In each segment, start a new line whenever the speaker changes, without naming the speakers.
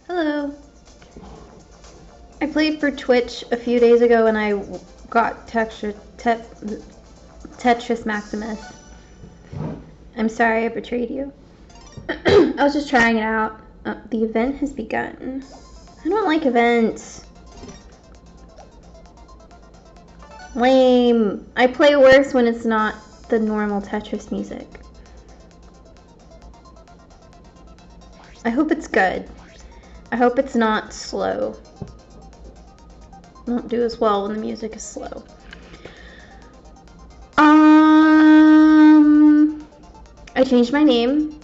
Hello. I played for Twitch a few days ago and I got Tetris Maximus. I'm sorry I betrayed you. I was just trying it out. The event has begun. I don't like events. Lame. I play worse when it's not the normal Tetris music. I hope it's good. I hope it's not slow. I don't do as well when the music is slow. I changed my name.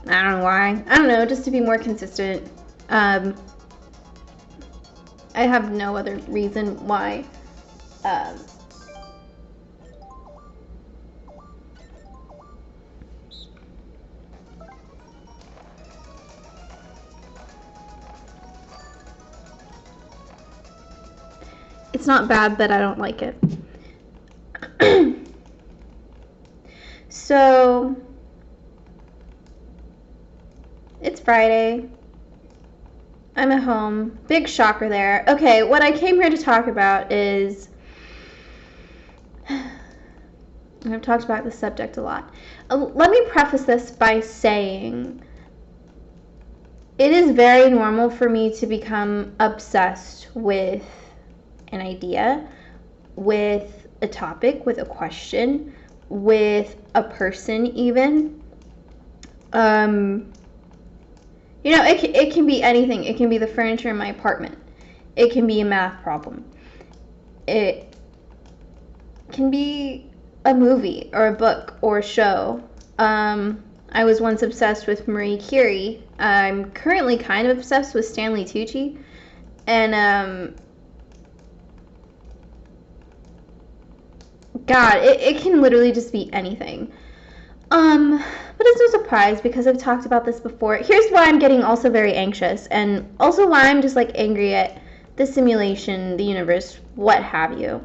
I don't know why. I don't know, just to be more consistent. I have no other reason why. It's not bad, but I don't like it. So, it's Friday. I'm at home. Big shocker there. Okay, what I came here to talk about is... I've talked about this subject a lot. Let me preface this by saying it is very normal for me to become obsessed with an idea, with a topic, with a question, with a person even. You know, it can be anything. It can be the furniture in my apartment. It can be a math problem. It can be a movie or a book or a show. I was once obsessed with Marie Curie. I'm currently kind of obsessed with Stanley Tucci. And, God, it can literally just be anything. But it's no surprise because I've talked about this before. Here's why I'm getting also very anxious, and also why I'm just like angry at the simulation, the universe, what have you.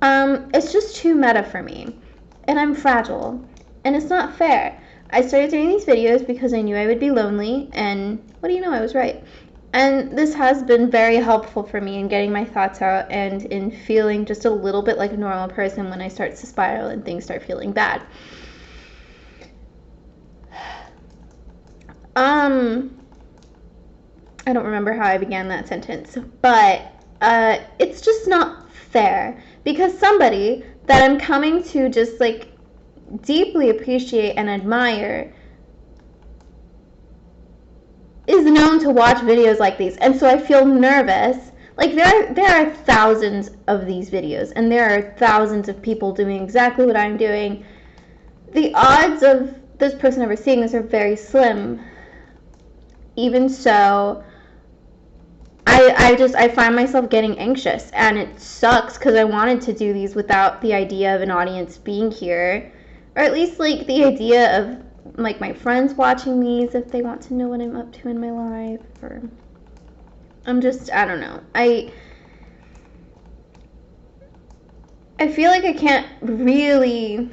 It's just too meta for me, and I'm fragile, and it's not fair. I started doing these videos because I knew I would be lonely, and what do you know, I was right. And this has been very helpful for me in getting my thoughts out and in feeling just a little bit like a normal person when I start to spiral and things start feeling bad. I don't remember how I began that sentence, but it's just not fair because somebody that I'm coming to just like deeply appreciate and admire is known to watch videos like these, and so I feel nervous. Like there are thousands of these videos, and there are thousands of people doing exactly what I'm doing. The odds of this person ever seeing this are very slim. Even so, I find myself getting anxious, and it sucks because I wanted to do these without the idea of an audience being here, or at least like the idea of like my friends watching these if they want to know what I'm up to in my life, or I don't know. I feel like I can't really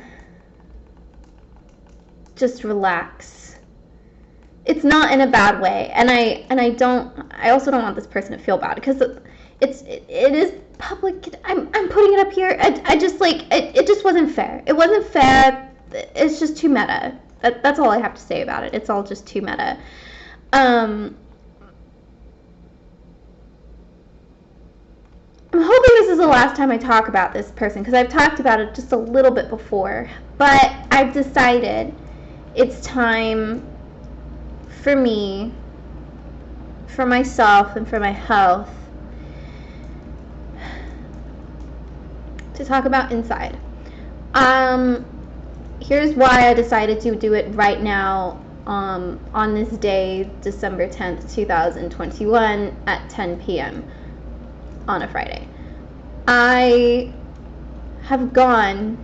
just relax. It's not in a bad way, and I also don't want this person to feel bad because it is public. I'm putting it up here. I just like it just wasn't fair. It wasn't fair. It's just too meta. That's all I have to say about it. It's all just too meta. I'm hoping this is the last time I talk about this person because I've talked about it just a little bit before, but I've decided it's time for me, for myself, and for my health to talk about inside. Here's why I decided to do it right now on this day, December 10th, 2021 at 10 p.m. on a Friday. I have gone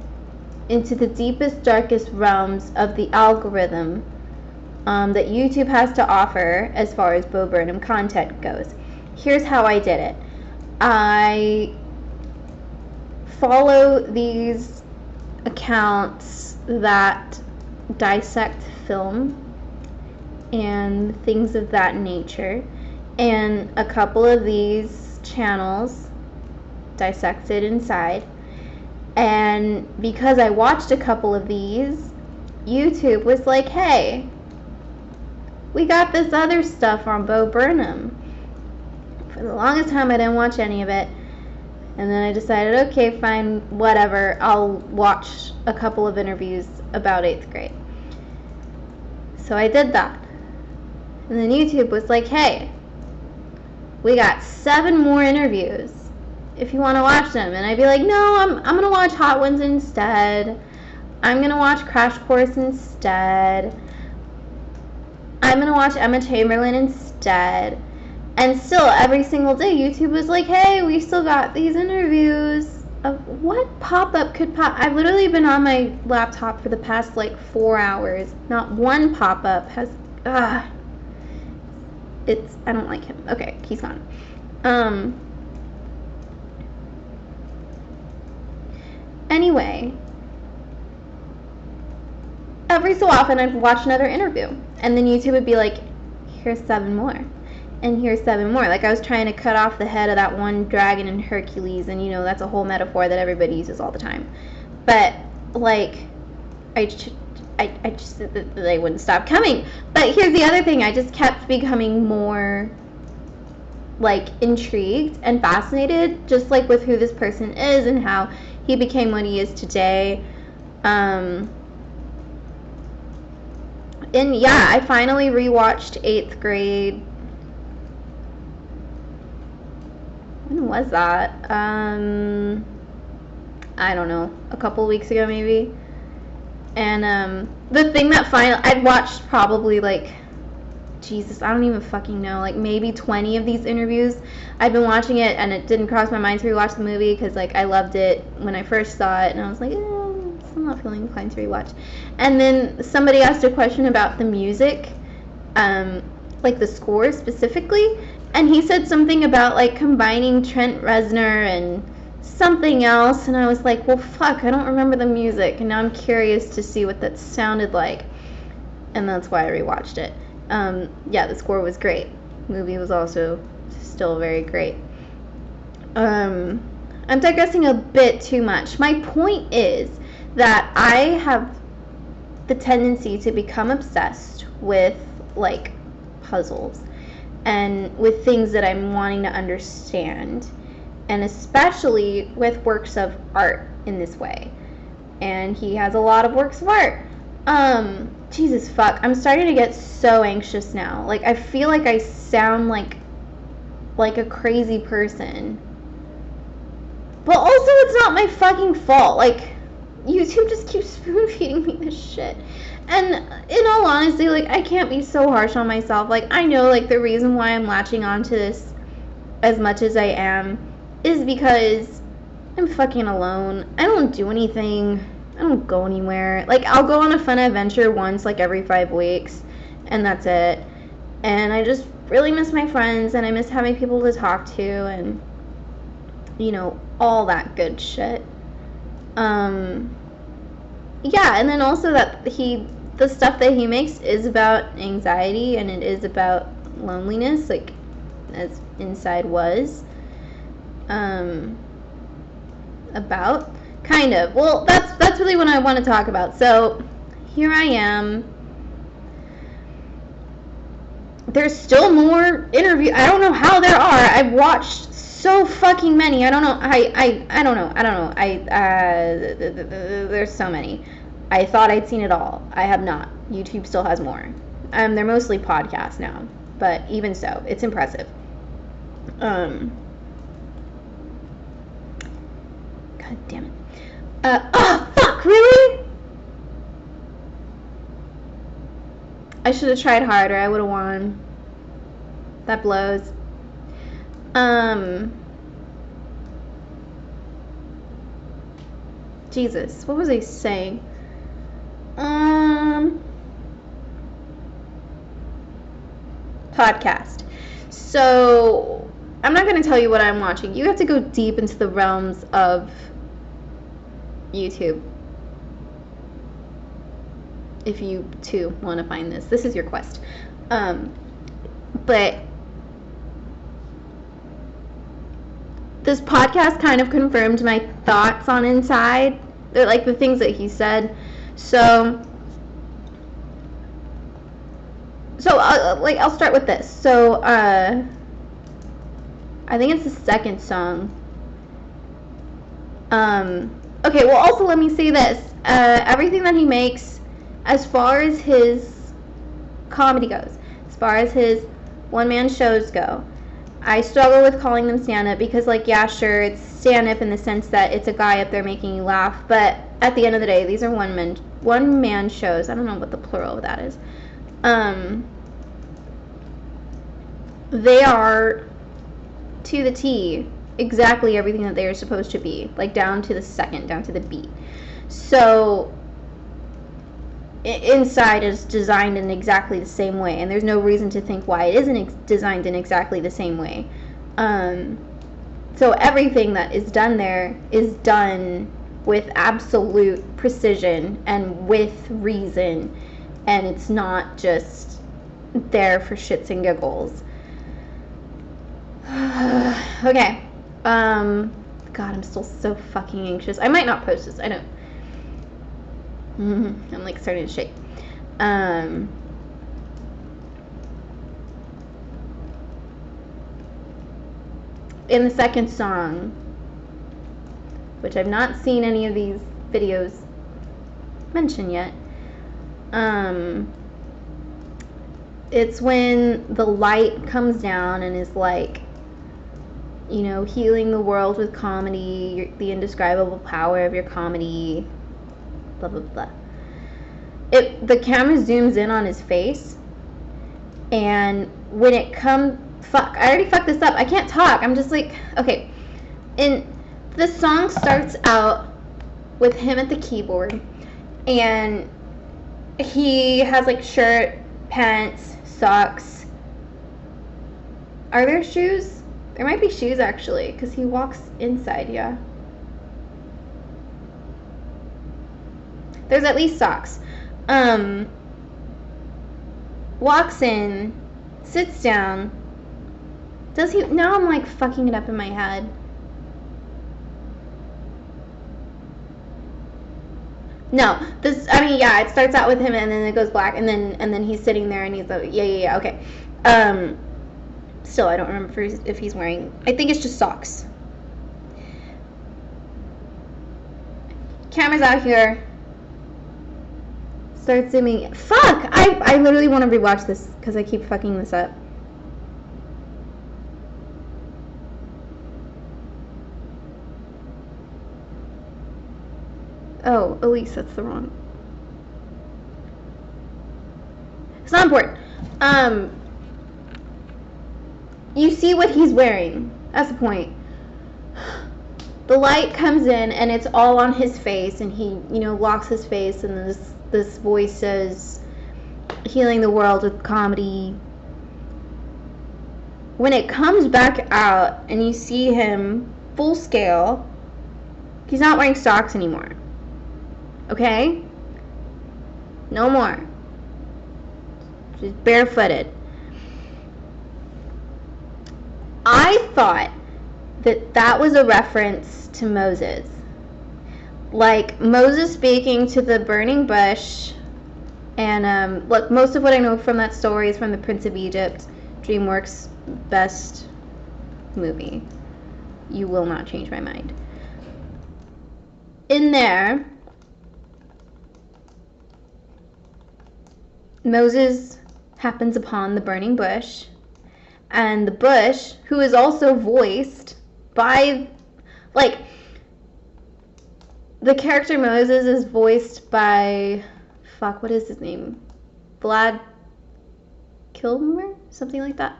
into the deepest, darkest realms of the algorithm that YouTube has to offer as far as Bo Burnham content goes. Here's how I did it. I follow these accounts that dissect film and things of that nature. And a couple of these channels dissected inside. And because I watched a couple of these, YouTube was like, hey, we got this other stuff on Bo Burnham. For the longest time, I didn't watch any of it. And then I decided, okay, fine, whatever. I'll watch a couple of interviews about 8th grade. So I did that. And then YouTube was like, hey, we got 7 more interviews if you want to watch them. And I'd be like, no, I'm going to watch Hot Ones instead. I'm going to watch Crash Course instead. I'm going to watch Emma Chamberlain instead. And still, every single day, YouTube was like, hey, we still got these interviews. Of what pop-up could pop? I've literally been on my laptop for the past, like, 4 hours. Not one pop-up has, I don't like him. Okay, he's gone. Anyway, every so often I'd watch another interview, and then YouTube would be like, here's 7 more. And here's 7 more. Like, I was trying to cut off the head of that one dragon in Hercules, and, you know, that's a whole metaphor that everybody uses all the time. But, like, I just, they wouldn't stop coming. But here's the other thing. I just kept becoming more, like, intrigued and fascinated, just, like, with who this person is and how he became what he is today. And, yeah, I finally rewatched 8th grade. When was that? I don't know, a couple weeks ago maybe. And the thing that I'd watched probably, like, Jesus, I don't even fucking know, like maybe 20 of these interviews. I've been watching it, and it didn't cross my mind to rewatch the movie because, like, I loved it when I first saw it, and I was like, I'm not feeling inclined to rewatch. And then somebody asked a question about the music, like the score specifically. And he said something about, like, combining Trent Reznor and something else. And I was like, well, fuck, I don't remember the music. And now I'm curious to see what that sounded like. And that's why I rewatched it. Yeah, the score was great. The movie was also still very great. I'm digressing a bit too much. My point is that I have the tendency to become obsessed with, like, puzzles. And with things that I'm wanting to understand, and especially with works of art in this way. And he has a lot of works of art. Jesus fuck, I'm starting to get so anxious now. Like, I feel like I sound like a crazy person. But also, it's not my fucking fault. Like, YouTube just keeps spoon-feeding me this shit. And in all honesty, like, I can't be so harsh on myself. Like, I know, like, the reason why I'm latching onto this as much as I am is because I'm fucking alone. I don't do anything. I don't go anywhere. Like, I'll go on a fun adventure once, like, every 5 weeks, and that's it. And I just really miss my friends, and I miss having people to talk to, and, you know, all that good shit. Yeah, and then also that the stuff that he makes is about anxiety, and it is about loneliness, like, as Inside was. About, kind of. Well, that's really what I want to talk about. So, here I am. There's still more interviews. I don't know how there are. I've watched so fucking many. I don't know. I don't know. There's so many. I thought I'd seen it all. I have not. YouTube still has more. They're mostly podcasts now, but even so, it's impressive. God damn it. Oh, fuck, really? I should have tried harder. I would have won. That blows. Jesus, what was I saying? Podcast. So, I'm not going to tell you what I'm watching. You have to go deep into the realms of YouTube if you, too, want to find this. This is your quest. But this podcast kind of confirmed my thoughts on Inside, like the things that he said. So I'll start with this. So I think it's the second song. Okay, well, also let me say this. Everything that he makes, as far as his comedy goes, as far as his one-man shows go, I struggle with calling them stand-up because, like, yeah, sure, it's stand-up in the sense that it's a guy up there making you laugh, but at the end of the day, these are one-man shows. I don't know what the plural of that is. They are, to the T, exactly everything that they are supposed to be, like down to the second, down to the beat. So Inside is designed in exactly the same way, and there's no reason to think why it isn't designed in exactly the same way. So everything that is done there is done with absolute precision and with reason, and it's not just there for shits and giggles. Okay. God, I'm still so fucking anxious. I might not post this. I don't. I'm like starting to shake. In the second song, which I've not seen any of these videos mention yet, it's when the light comes down and is like, you know, healing the world with comedy, the indescribable power of your comedy, blah, blah, blah. The camera zooms in on his face, and when it comes, fuck, I already fucked this up. I can't talk. I'm just like, okay. And the song starts out with him at the keyboard, and he has like shirt, pants, socks. Are there shoes? There might be shoes, actually, because he walks inside, yeah. There's at least socks. Walks in, sits down. Does he? Now I'm like fucking it up in my head. No, this, I mean, yeah, it starts out with him and then it goes black, and then he's sitting there and he's like, yeah, okay. Still, I don't remember if he's wearing, I think it's just socks. Camera's out here. Start zooming. Fuck! I literally want to rewatch this because I keep fucking this up. Oh, Elise, that's the wrong. It's not important. You see what he's wearing. That's the point. The light comes in and it's all on his face, and he, you know, locks his face, and this voice says, healing the world with comedy. When it comes back out and you see him full scale, he's not wearing socks anymore. Okay? No more. Just barefooted. I thought that was a reference to Moses. Like Moses speaking to the burning bush. And look, most of what I know from that story is from The Prince of Egypt, DreamWorks' best movie. You will not change my mind. In there, Moses happens upon the burning bush, and the bush, who is also voiced by, like, the character Moses is voiced by, fuck, what is his name? Vlad Kilmer? Something like that.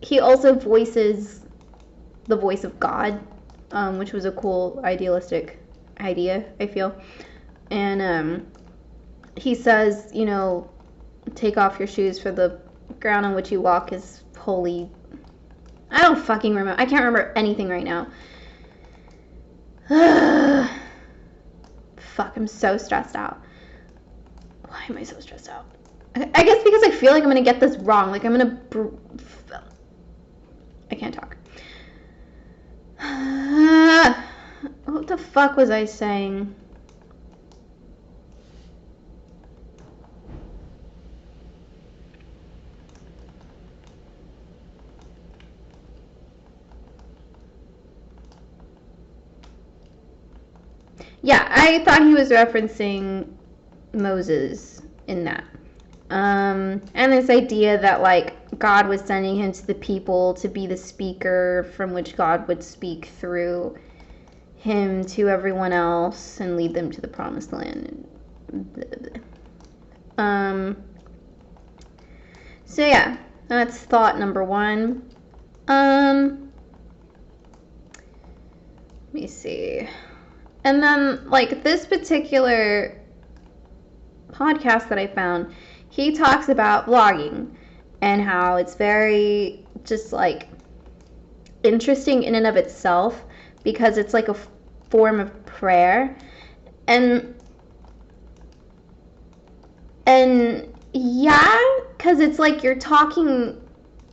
He also voices the voice of God, which was a cool, idealistic idea, I feel. And he says, you know, take off your shoes, for the ground on which you walk is holy. I don't fucking remember. I can't remember anything right now. Fuck, I'm so stressed out. Why am I so stressed out? I guess because I feel like I'm going to get this wrong. Like, I'm going to... I can't talk. What the fuck was I saying? Yeah, I thought he was referencing Moses in that. And this idea that, like, God was sending him to the people to be the speaker from which God would speak through him to everyone else and lead them to the promised land. So yeah, that's thought number one. Let me see. And then, like, this particular podcast that I found, he talks about vlogging and how it's very just, like, interesting in and of itself because it's like a form of prayer. And yeah, because it's like you're talking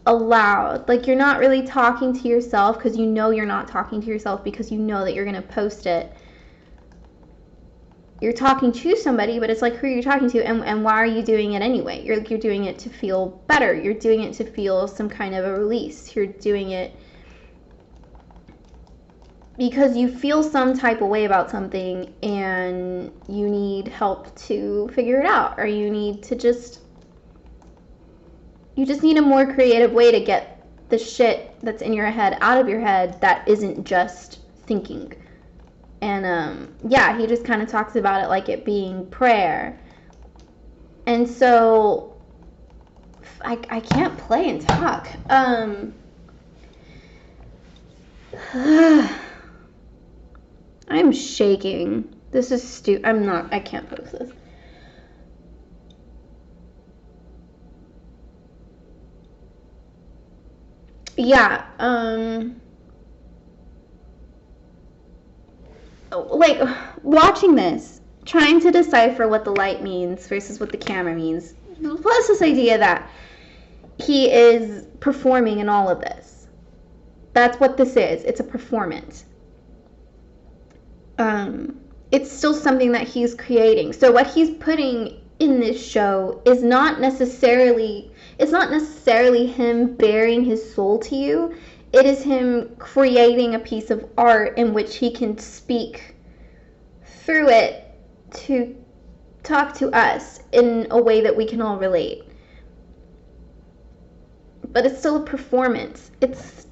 aloud. Like, you're not really talking to yourself because you know you're not talking to yourself because you know that you're going to post it. You're talking to somebody, but it's like, who are you talking to, and why are you doing it anyway? You're doing it to feel better. You're doing it to feel some kind of a release. You're doing it because you feel some type of way about something and you need help to figure it out, or you just need a more creative way to get the shit that's in your head out of your head that isn't just thinking. And yeah, he just kind of talks about it like it being prayer. And so I can't play and talk. I'm shaking. This is stupid. I can't post this. Yeah, like, watching this, trying to decipher what the light means versus what the camera means, plus this idea that he is performing in all of this. That's what this is. It's a performance. It's still something that he's creating. So what he's putting in this show is not necessarily him bearing his soul to you. It is him creating a piece of art in which he can speak through it to talk to us in a way that we can all relate. But it's still a performance. It's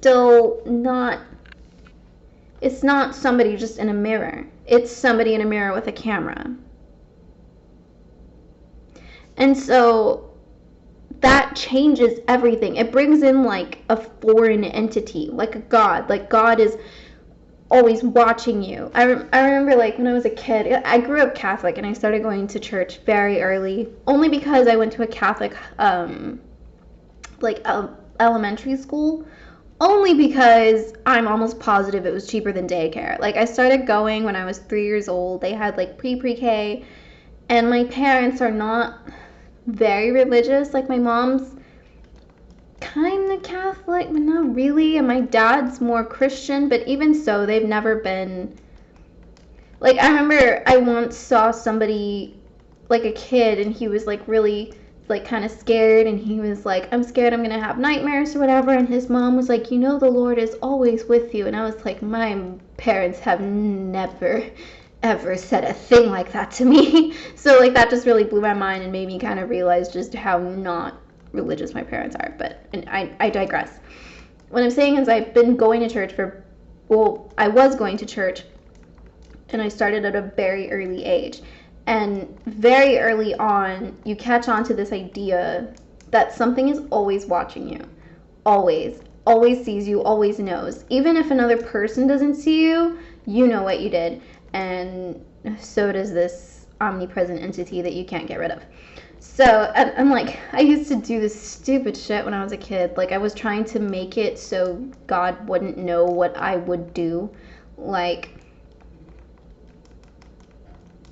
not somebody just in a mirror. It's somebody in a mirror with a camera. And so that changes everything. It brings in, like, a foreign entity, like a god. Like, God is always watching you. I remember, like, when I was a kid, I grew up Catholic, and I started going to church very early, only because I went to a Catholic, elementary school, only because I'm almost positive it was cheaper than daycare. Like, I started going when I was 3 years old. They had, like, pre-K, and my parents are not very religious. Like, my mom's kind of Catholic, but not really, and my dad's more Christian, but even so, they've never been, like, I remember I once saw somebody, like a kid, and he was, like, really, like, kind of scared, and he was like, I'm scared I'm gonna have nightmares or whatever, and his mom was like, you know, the Lord is always with you. And I was like, my parents have never ever said a thing like that to me. So, like, that just really blew my mind and made me kind of realize just how not religious my parents are. But I digress. What I'm saying is I've been going to church I was going to church, and I started at a very early age. And very early on, you catch on to this idea that something is always watching you. Always sees you, always knows. Even if another person doesn't see you, you know what you did. And so does this omnipresent entity that you can't get rid of. So, and like, I used to do this stupid shit when I was a kid. Like, I was trying to make it so God wouldn't know what I would do. Like,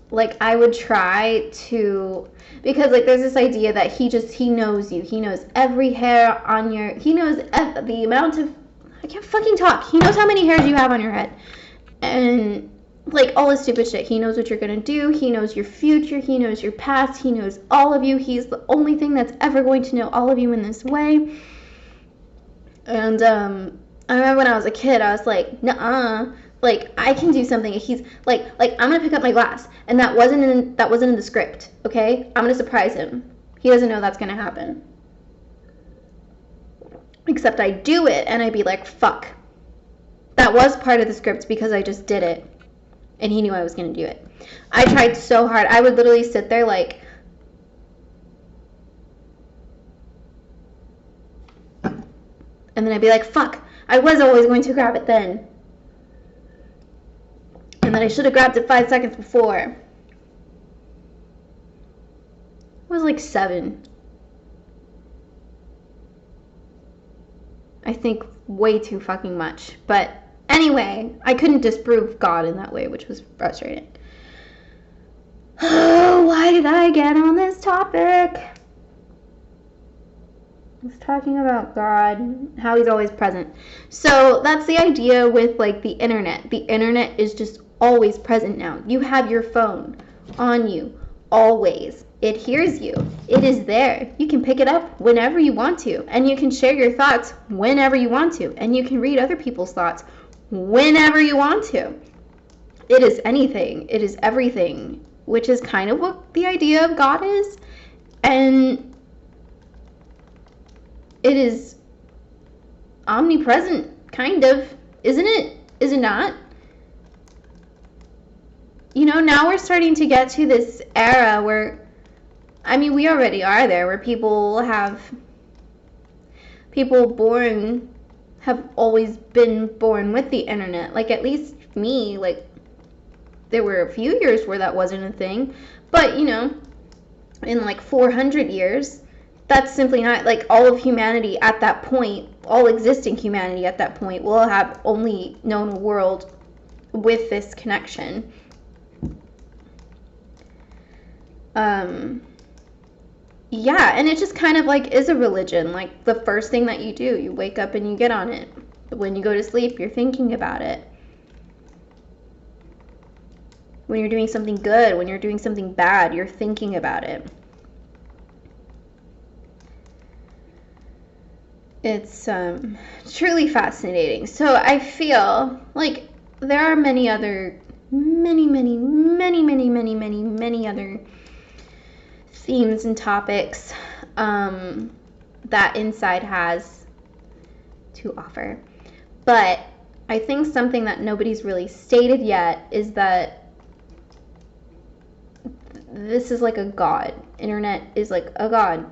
like, I would try to, because, like, there's this idea that he knows you. He knows every hair on he knows the amount of, I can't fucking talk. He knows how many hairs you have on your head. And, like, all this stupid shit. He knows what you're gonna do. He knows your future. He knows your past. He knows all of you. He's the only thing that's ever going to know all of you in this way. And, I remember when I was a kid, I was like, nuh-uh. Like, I can do something. He's like I'm gonna pick up my glass, and that wasn't in the script. Okay, I'm gonna surprise him. He doesn't know that's gonna happen. Except I do it, and I'd be like, fuck. That was part of the script because I just did it, and he knew I was gonna do it. I tried so hard. I would literally sit there like, and then I'd be like, fuck. I was always going to grab it then. And then I should have grabbed it 5 seconds before. I was like 7. I think way too fucking much. But anyway, I couldn't disprove God in that way, which was frustrating. Oh, why did I get on this topic? I was talking about God, how he's always present. So that's the idea with, like, the internet. The internet is just always present now. You have your phone on you always. It hears you. It is there. You can pick it up whenever you want to, and you can share your thoughts whenever you want to, and you can read other people's thoughts whenever you want to. It is anything. It is everything, which is kind of what the idea of God is. And it is omnipresent, kind of, isn't it? Is it not? You know, now we're starting to get to this era where, I mean, we already are there, where people have always been born with the internet. Like, at least me, like, there were a few years where that wasn't a thing. But, you know, in like 400 years, that's simply not, like, all of humanity at that point, all existing humanity at that point will have only known a world with this connection. Yeah, and it just kind of like is a religion. Like, the first thing that you do, you wake up and you get on it. When you go to sleep, you're thinking about it. When you're doing something good, when you're doing something bad, you're thinking about it. It's truly fascinating. So I feel like there are many other other themes and topics that Inside has to offer. But I think something that nobody's really stated yet is that this is like a god. Internet is like a god.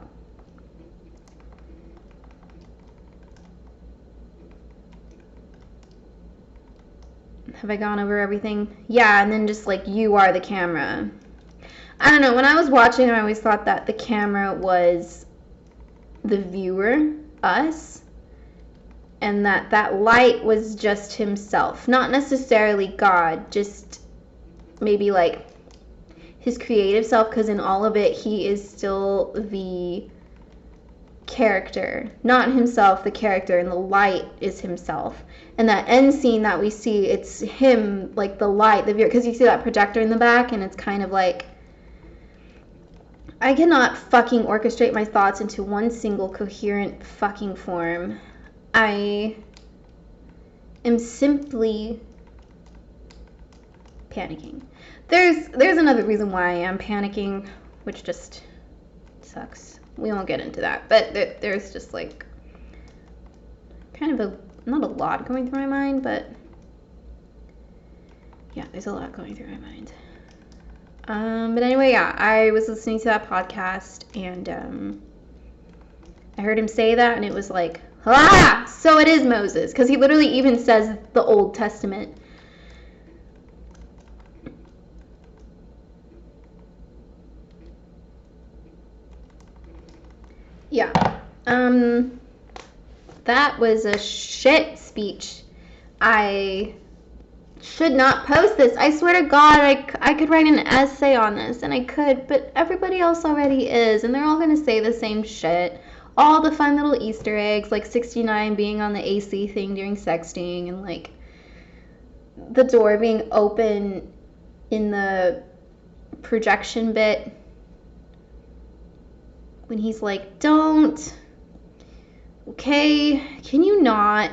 Have I gone over everything? Yeah, and then just like you are the camera. I don't know, when I was watching, I always thought that the camera was the viewer, us, and that light was just himself. Not necessarily God, just maybe like his creative self, because in all of it, he is still the character. Not himself, the character, and the light is himself. And that end scene that we see, it's him, like the light, the viewer, because you see that projector in the back, and it's kind of like, I cannot fucking orchestrate my thoughts into one single coherent fucking form. I am simply panicking. There's another reason why I am panicking, which just sucks. We won't get into that, but there's just like kind of not a lot going through my mind, but yeah, there's a lot going through my mind. But anyway, yeah, I was listening to that podcast, and I heard him say that, and it was like, ah, so it is Moses, because he literally even says the Old Testament. Yeah, that was a shit speech. I should not post this. I swear to God, I could write an essay on this, and I could, but everybody else already is, and they're all going to say the same shit. All the fun little Easter eggs, like 69 being on the AC thing during sexting, and like the door being open in the projection bit when he's like, don't. Okay, can you not?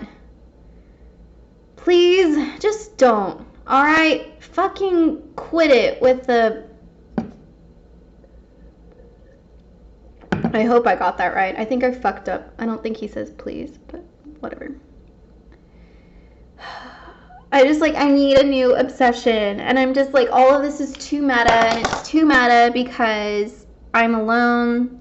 Please, just don't. Alright? Fucking quit it with the... I hope I got that right. I think I fucked up. I don't think he says please, but whatever. I just, like, I need a new obsession. And I'm just, like, all of this is too meta. And it's too meta because I'm alone.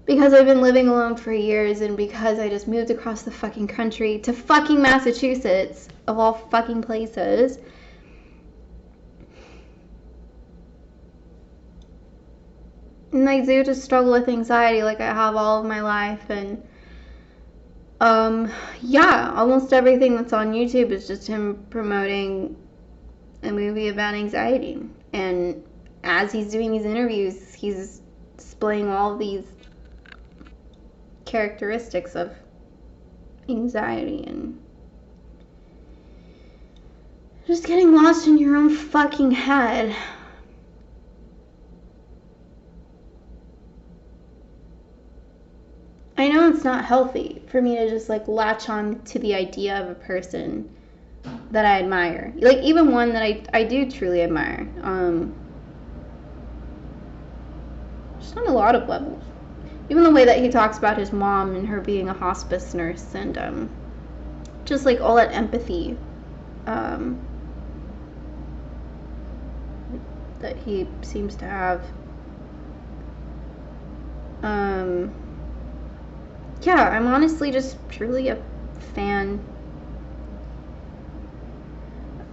Because I've been living alone for years. And because I just moved across the fucking country to fucking Massachusetts. Of all fucking places. And I do just struggle with anxiety like I have all of my life. And yeah, almost everything that's on YouTube is just him promoting a movie about anxiety. And as he's doing these interviews, he's displaying all of these characteristics of anxiety and just getting lost in your own fucking head. I know it's not healthy for me to just like latch on to the idea of a person that I admire. Like even one that I do truly admire. Just on a lot of levels. Even the way that he talks about his mom and her being a hospice nurse and just like all that empathy that he seems to have. Yeah, I'm honestly just truly a fan.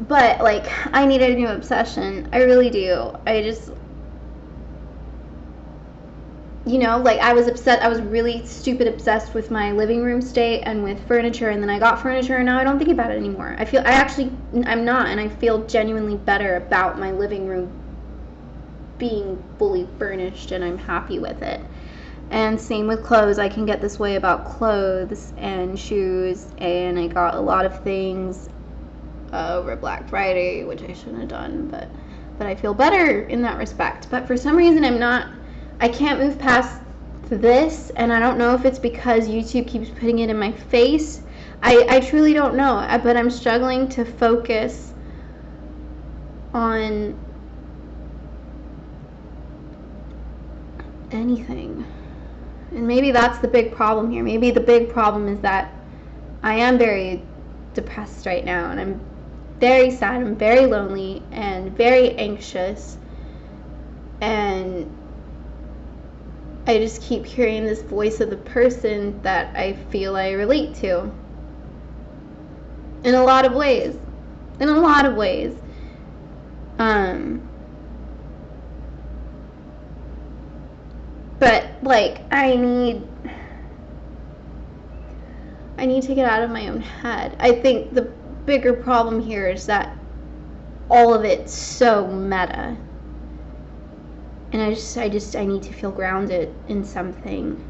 But, like, I need a new obsession. I really do. I just, you know, like, I was really stupid obsessed with my living room state and with furniture, and then I got furniture, and now I don't think about it anymore. I'm not, and I feel genuinely better about my living room being fully furnished, and I'm happy with it. And same with clothes. I can get this way about clothes and shoes, and I got a lot of things over Black Friday, which I shouldn't have done, but I feel better in that respect. But for some reason I can't move past this, and I don't know if it's because YouTube keeps putting it in my face. I truly don't know, but I'm struggling to focus on anything. And maybe that's the big problem here. Maybe the big problem is that I am very depressed right now, and I'm very sad, I'm very lonely, and very anxious, and I just keep hearing this voice of the person that I feel I relate to. In a lot of ways. But, like, I need to get out of my own head. I think the bigger problem here is that all of it's so meta. And I need to feel grounded in something.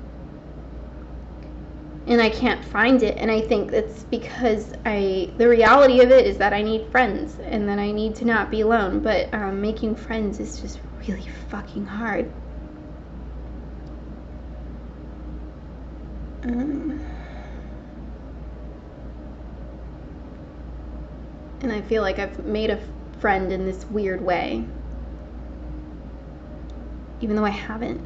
And I can't find it. And I think it's because the reality of it is that I need friends. And that I need to not be alone. But making friends is just really fucking hard. And I feel like I've made a friend in this weird way, even though I haven't.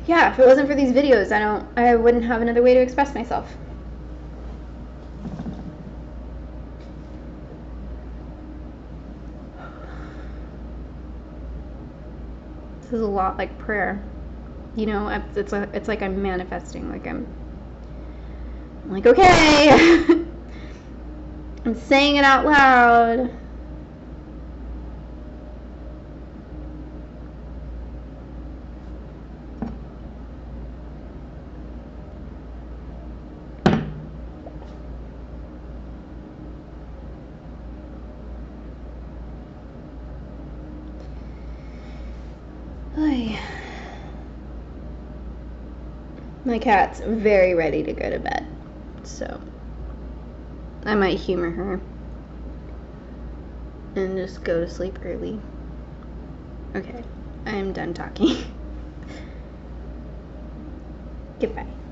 Yeah, if it wasn't for these videos, I wouldn't have another way to express myself. This is a lot like prayer, you know. It's like I'm manifesting, like I'm like, okay. I'm saying it out loud, Ay. My cat's very ready to go to bed, so I might humor her and just go to sleep early. Okay, I am done talking. Goodbye.